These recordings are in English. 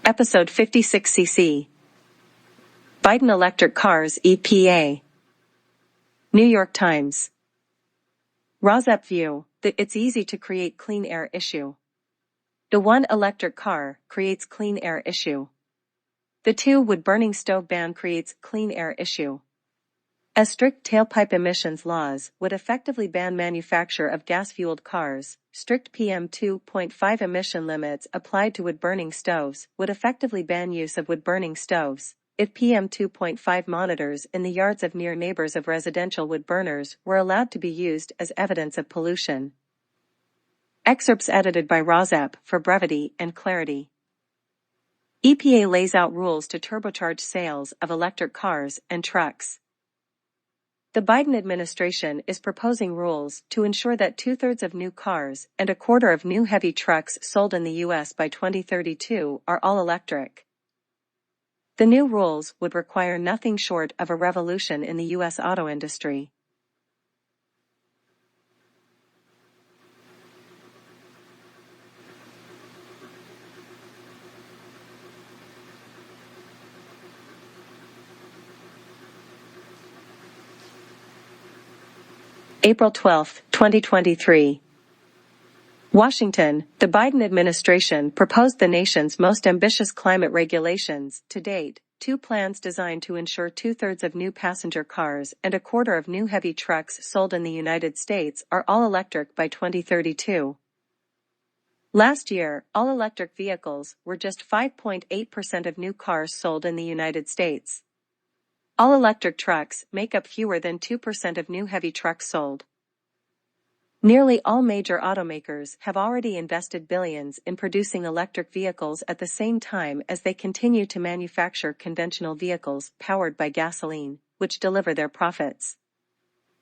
Episode 56cc. Biden Electric Cars EPA. New York Times. Rosep view that it's easy to create clean air issue. The one electric car creates clean air issue. The two wood burning stove ban creates clean air issue. As strict tailpipe emissions laws would effectively ban manufacture of gas-fueled cars, strict PM2.5 emission limits applied to wood-burning stoves would effectively ban use of wood-burning stoves. If PM2.5 monitors in the yards of near neighbors of residential wood burners were allowed to be used as evidence of pollution. Excerpts edited by Rosep for brevity and clarity. EPA lays out rules to turbocharge sales of electric cars and trucks. The Biden administration is proposing rules to ensure that 2/3 of new cars and 1/4 of new heavy trucks sold in the U.S. by 2032 are all electric. The new rules would require nothing short of a revolution in the U.S. auto industry. April 12, 2023. Washington, the Biden administration proposed the nation's most ambitious climate regulations to date, two plans designed to ensure 2/3 of new passenger cars and 1/4 of new heavy trucks sold in the United States are all electric by 2032. Last year, all-electric vehicles were just 5.8% of new cars sold in the United States. All-electric trucks make up fewer than 2% of new heavy trucks sold. Nearly all major automakers have already invested billions in producing electric vehicles at the same time as they continue to manufacture conventional vehicles powered by gasoline, which deliver their profits.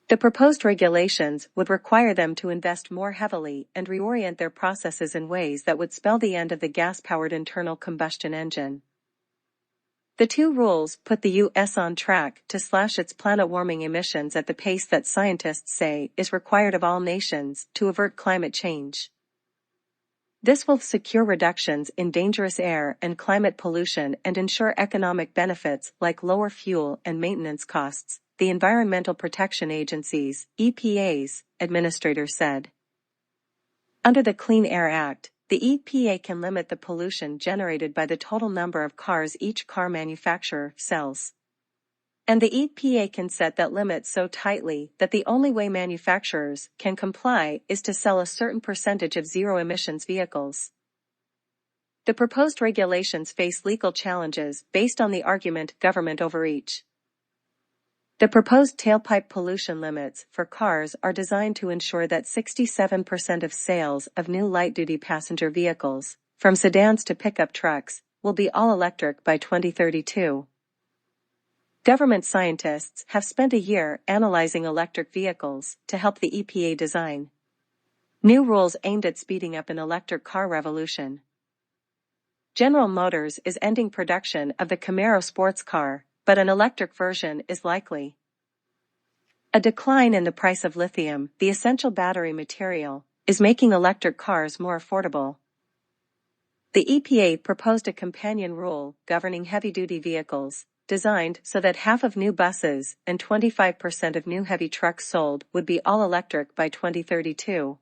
The proposed regulations would require them to invest more heavily and reorient their processes in ways that would spell the end of the gas-powered internal combustion engine. The two rules put the U.S. on track to slash its planet-warming emissions at the pace that scientists say is required of all nations to avert climate change. This will secure reductions in dangerous air and climate pollution and ensure economic benefits like lower fuel and maintenance costs, the Environmental Protection Agency's (EPA's) administrator said. Under the Clean Air Act, the EPA can limit the pollution generated by the total number of cars each car manufacturer sells. And the EPA can set that limit so tightly that the only way manufacturers can comply is to sell a certain percentage of zero-emissions vehicles. The proposed regulations face legal challenges based on the argument government overreach. The proposed tailpipe pollution limits for cars are designed to ensure that 67% of sales of new light-duty passenger vehicles, from sedans to pickup trucks, will be all electric by 2032. Government scientists have spent a year analyzing electric vehicles to help the EPA design new rules aimed at speeding up an electric car revolution. General Motors is ending production of the Camaro sports car, but an electric version is likely. A decline in the price of lithium, the essential battery material, is making electric cars more affordable. The EPA proposed a companion rule governing heavy-duty vehicles, designed so that half of new buses and 25% of new heavy trucks sold would be all electric by 2032.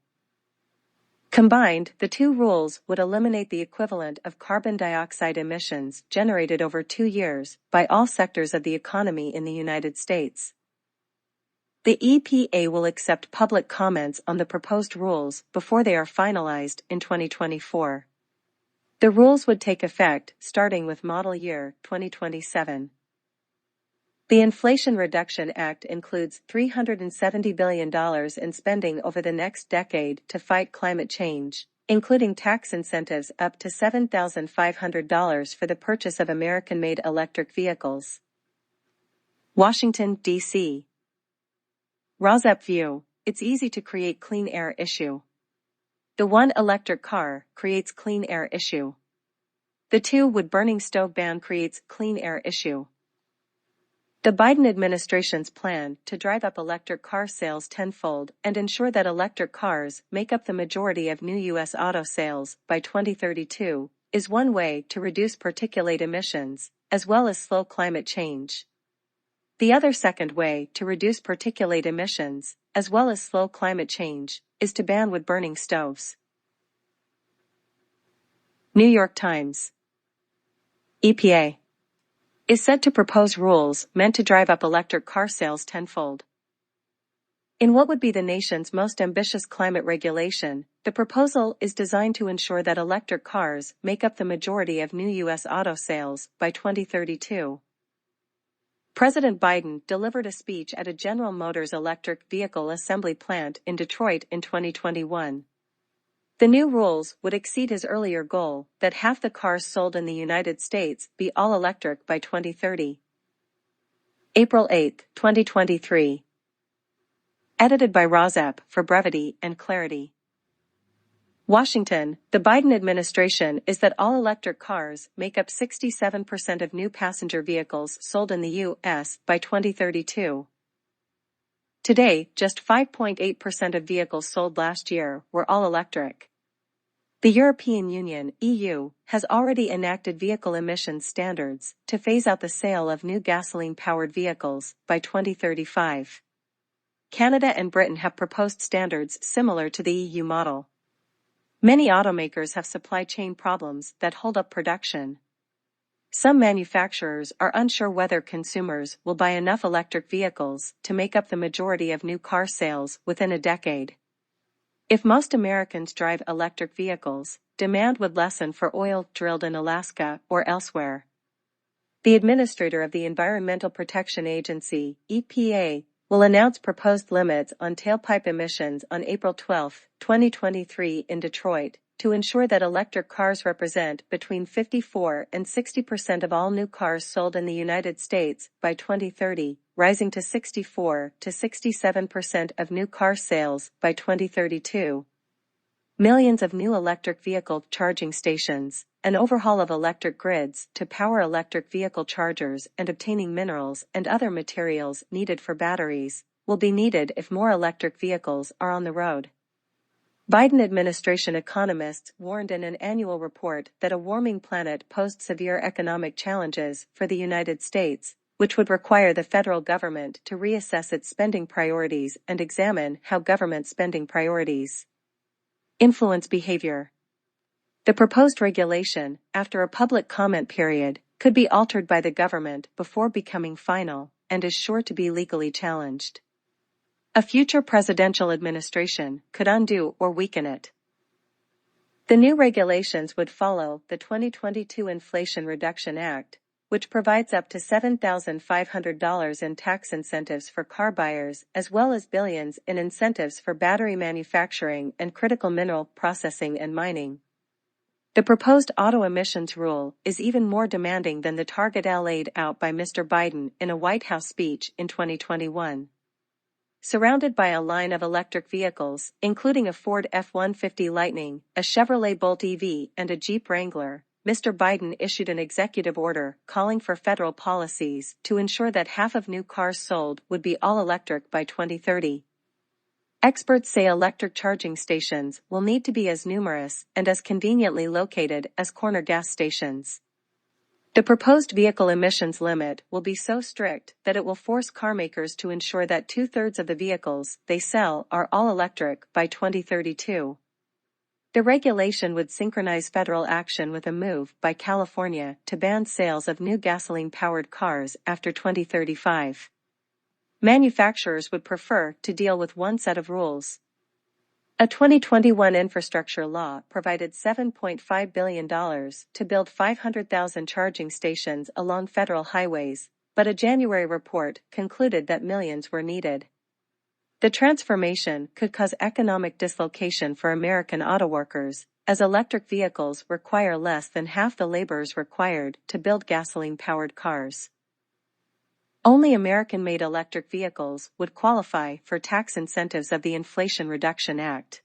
Combined, the two rules would eliminate the equivalent of carbon dioxide emissions generated over 2 years by all sectors of the economy in the United States. The EPA will accept public comments on the proposed rules before they are finalized in 2024. The rules would take effect starting with model year 2027. The Inflation Reduction Act includes $370 billion in spending over the next decade to fight climate change, including tax incentives up to $7,500 for the purchase of American-made electric vehicles. Washington, D.C. Rosep view, it's easy to create clean air issue. The one electric car creates clean air issue. The two wood-burning stove ban creates clean air issue. The Biden administration's plan to drive up electric car sales tenfold and ensure that electric cars make up the majority of new U.S. auto sales by 2032 is one way to reduce particulate emissions, as well as slow climate change. The other second way to reduce particulate emissions, as well as slow climate change, is to ban wood-burning stoves. New York Times. EPA is said to propose rules meant to drive up electric car sales tenfold. In what would be the nation's most ambitious climate regulation, the proposal is designed to ensure that electric cars make up the majority of new U.S. auto sales by 2032. President Biden delivered a speech at a General Motors electric vehicle assembly plant in Detroit in 2021. The new rules would exceed his earlier goal that half the cars sold in the United States be all-electric by 2030. April 8, 2023. Edited by Rozep for brevity and clarity. Washington, the Biden administration is that all-electric cars make up 67% of new passenger vehicles sold in the U.S. by 2032. Today, just 5.8% of vehicles sold last year were all-electric. The European Union (EU) has already enacted vehicle emissions standards to phase out the sale of new gasoline-powered vehicles by 2035. Canada and Britain have proposed standards similar to the EU model. Many automakers have supply chain problems that hold up production. Some manufacturers are unsure whether consumers will buy enough electric vehicles to make up the majority of new car sales within a decade. If most Americans drive electric vehicles, demand would lessen for oil drilled in Alaska or elsewhere. The administrator of the Environmental Protection Agency, EPA, will announce proposed limits on tailpipe emissions on April 12, 2023 in Detroit, to ensure that electric cars represent between 54 and 60% of all new cars sold in the United States by 2030, rising to 64 to 67% of new car sales by 2032. Millions of new electric vehicle charging stations, an overhaul of electric grids to power electric vehicle chargers, and obtaining minerals and other materials needed for batteries will be needed if more electric vehicles are on the road. Biden administration economists warned in an annual report that a warming planet posed severe economic challenges for the United States, which would require the federal government to reassess its spending priorities and examine how government spending priorities influence behavior. The proposed regulation, after a public comment period, could be altered by the government before becoming final, and is sure to be legally challenged. A future presidential administration could undo or weaken it. The new regulations would follow the 2022 Inflation Reduction Act, which provides up to $7,500 in tax incentives for car buyers as well as billions in incentives for battery manufacturing and critical mineral processing and mining. The proposed auto emissions rule is even more demanding than the target laid out by Mr. Biden in a White House speech in 2021. Surrounded by a line of electric vehicles, including a Ford F-150 Lightning, a Chevrolet Bolt EV, and a Jeep Wrangler, Mr. Biden issued an executive order calling for federal policies to ensure that half of new cars sold would be all-electric by 2030. Experts say electric charging stations will need to be as numerous and as conveniently located as corner gas stations. The proposed vehicle emissions limit will be so strict that it will force carmakers to ensure that 2/3 of the vehicles they sell are all-electric by 2032. The regulation would synchronize federal action with a move by California to ban sales of new gasoline-powered cars after 2035. Manufacturers would prefer to deal with one set of rules. A 2021 infrastructure law provided $7.5 billion to build 500,000 charging stations along federal highways, but a January report concluded that millions were needed. The transformation could cause economic dislocation for American auto workers, as electric vehicles require less than half the laborers required to build gasoline-powered cars. Only American-made electric vehicles would qualify for tax incentives of the Inflation Reduction Act.